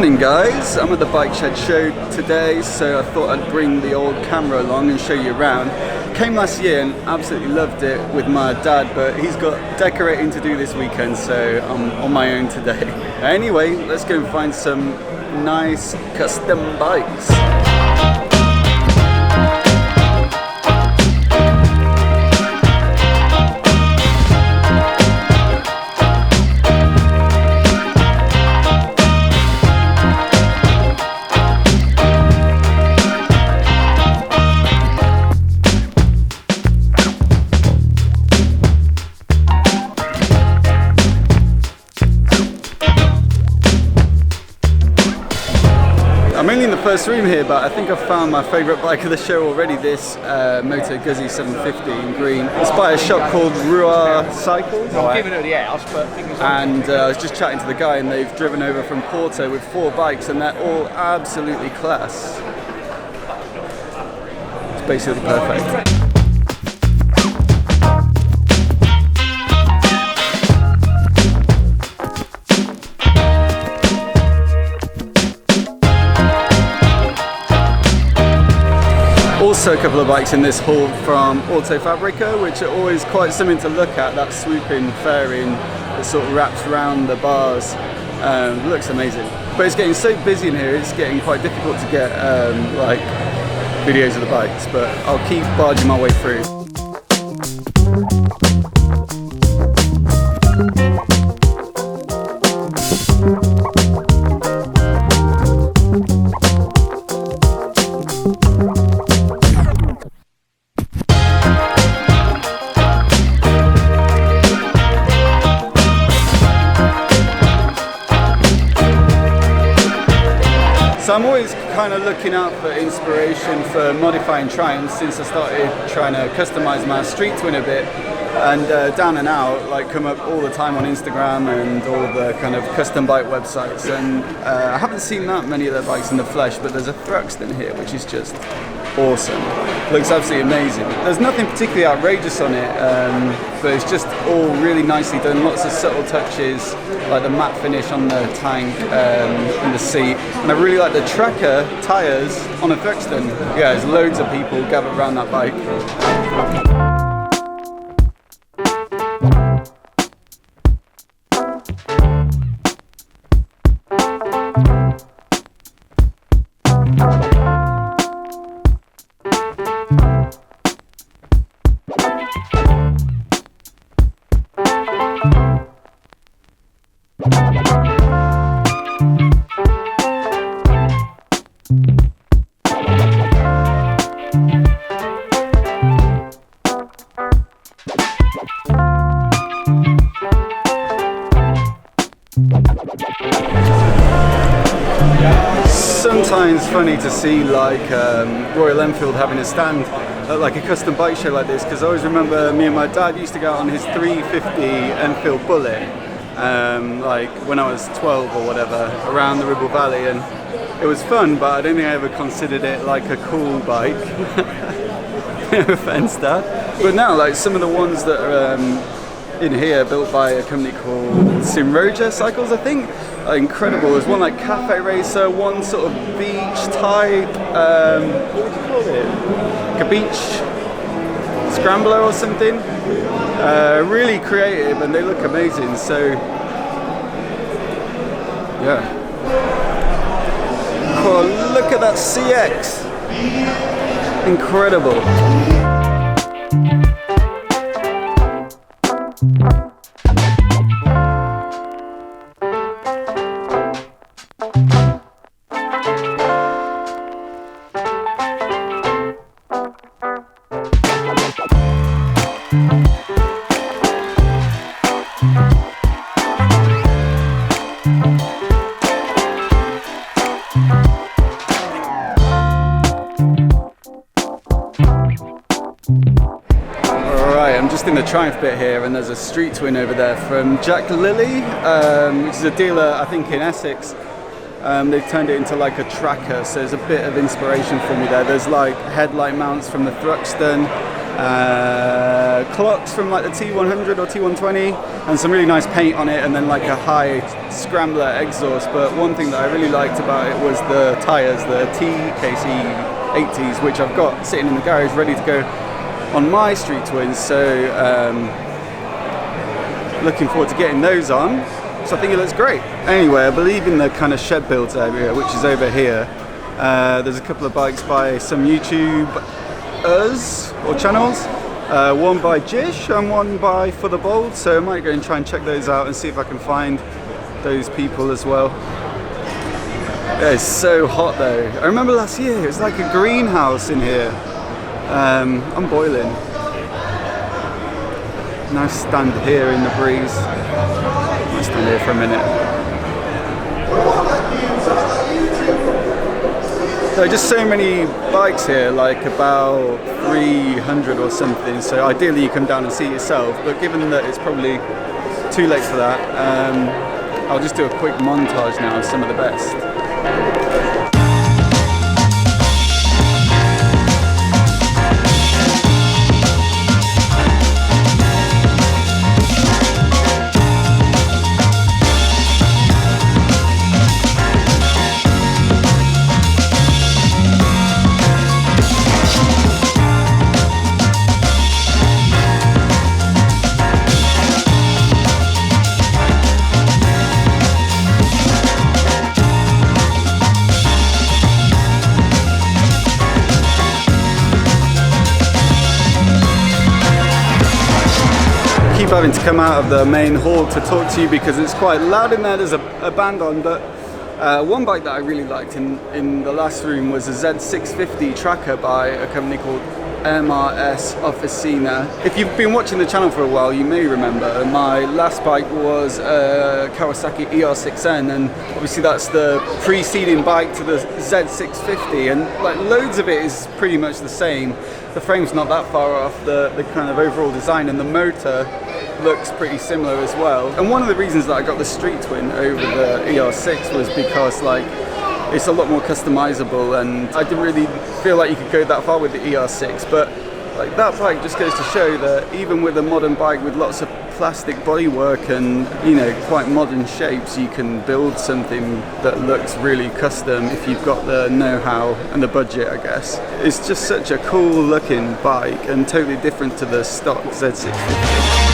Morning guys, I'm at the Bike Shed show today, so I thought I'd bring the old camera along and show you around. Came last year and absolutely loved it with my dad, but he's got decorating to do this weekend, so I'm on my own today. Anyway, let's go and find some nice custom bikes. I'm only in the first room here, but I think I've found my favourite bike of the show already, this Moto Guzzi 750 in green. It's by a shop called Rua Cycles. I'm giving it the house, but... And I was just chatting to the guy and they've driven over from Porto with 4 bikes and they're all absolutely class. It's basically perfect. Also a couple of bikes in this haul from Auto Fabrica, which are always quite something to look at. That swooping fairing that sort of wraps around the bars looks amazing. But it's getting so busy in here, it's getting quite difficult to get like videos of the bikes, but I'll keep barging my way through. So I'm always kind of looking out for inspiration for modifying Triumphs since I started trying to customize my Street Twin a bit, and Down and Out like come up all the time on Instagram and all of the kind of custom bike websites, and I haven't seen that many of their bikes in the flesh, but there's a Thruxton here which is just awesome. Looks absolutely amazing. There's nothing particularly outrageous on it, but it's just all really nicely done. Lots of subtle touches, like the matte finish on the tank and the seat. And I really like the tracker tyres on a Thruxton. Yeah, there's loads of people gathered around that bike. Sometimes funny to see like Royal Enfield having a stand at like a custom bike show like this, because I always remember me and my dad used to go out on his 350 Enfield Bullet like when I was 12 or whatever, around the Ribble Valley, and it was fun, but I don't think I ever considered it like a cool bike. No offense, Dad. But now like some of the ones that are in here built by a company called Simroja Cycles, I think, are incredible. There's one like Cafe Racer, one sort of beach type, what would you call it? Like a beach scrambler or something. Really creative and they look amazing, so yeah. Cool, look at that CX. Incredible. I'm just in the Triumph bit here, and there's a Street Twin over there from Jack Lilly, which is a dealer I think in Essex. They've turned it into like a tracker, so there's a bit of inspiration for me there. There's like headlight mounts from the Thruxton, clocks from like the T100 or T120, and some really nice paint on it, and then like a high scrambler exhaust. But one thing that I really liked about it was the tyres, the TKC 80s, which I've got sitting in the garage ready to go on my Street Twins. So looking forward to getting those on. So I think it looks great. Anyway, I believe in the kind of shed builds area, which is over here. There's a couple of bikes by some YouTubers or channels. One by Jish and one by For the Bold. So I might go and try and check those out and see if I can find those people as well. It's so hot though. I remember last year it was like a greenhouse in here. I'm boiling. Nice stand here in the breeze. I'll stand here for a minute. So just so many bikes here, like about 300 or something. So ideally you come down and see it yourself. But given that it's probably too late for that, I'll just do a quick montage now of some of the best. Having to come out of the main hall to talk to you because it's quite loud in there. There's a band on, but one bike that I really liked in the last room was a Z650 tracker by a company called MRS Officina. If you've been watching the channel for a while, you may remember my last bike was a Kawasaki ER6N, and obviously that's the preceding bike to the Z650, and like loads of it is pretty much the same. The frame's not that far off, the kind of overall design, and the motor looks pretty similar as well. And one of the reasons that I got the Street Twin over the ER6 was because like it's a lot more customizable, and I didn't really feel like you could go that far with the ER6, but like that bike just goes to show that even with a modern bike with lots of plastic bodywork and, you know, quite modern shapes, you can build something that looks really custom if you've got the know-how and the budget, I guess. It's just such a cool looking bike and totally different to the stock Z650.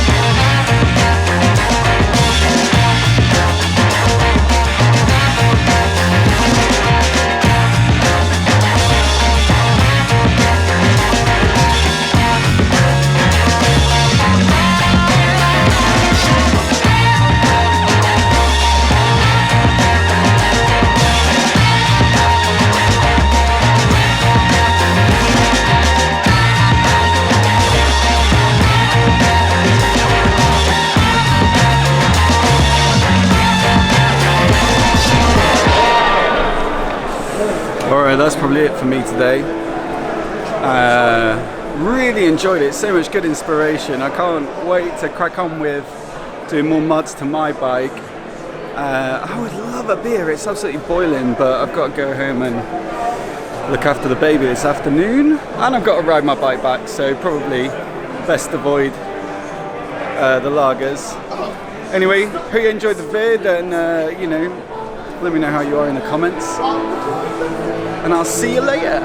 Alright, that's probably it for me today. Really enjoyed it, so much good inspiration. I can't wait to crack on with doing more mods to my bike. I would love a beer, it's absolutely boiling, but I've got to go home and look after the baby this afternoon. And I've got to ride my bike back, so probably best avoid the lagers. Anyway, hope you enjoyed the vid, and you know, let me know how you are in the comments. And I'll see you later.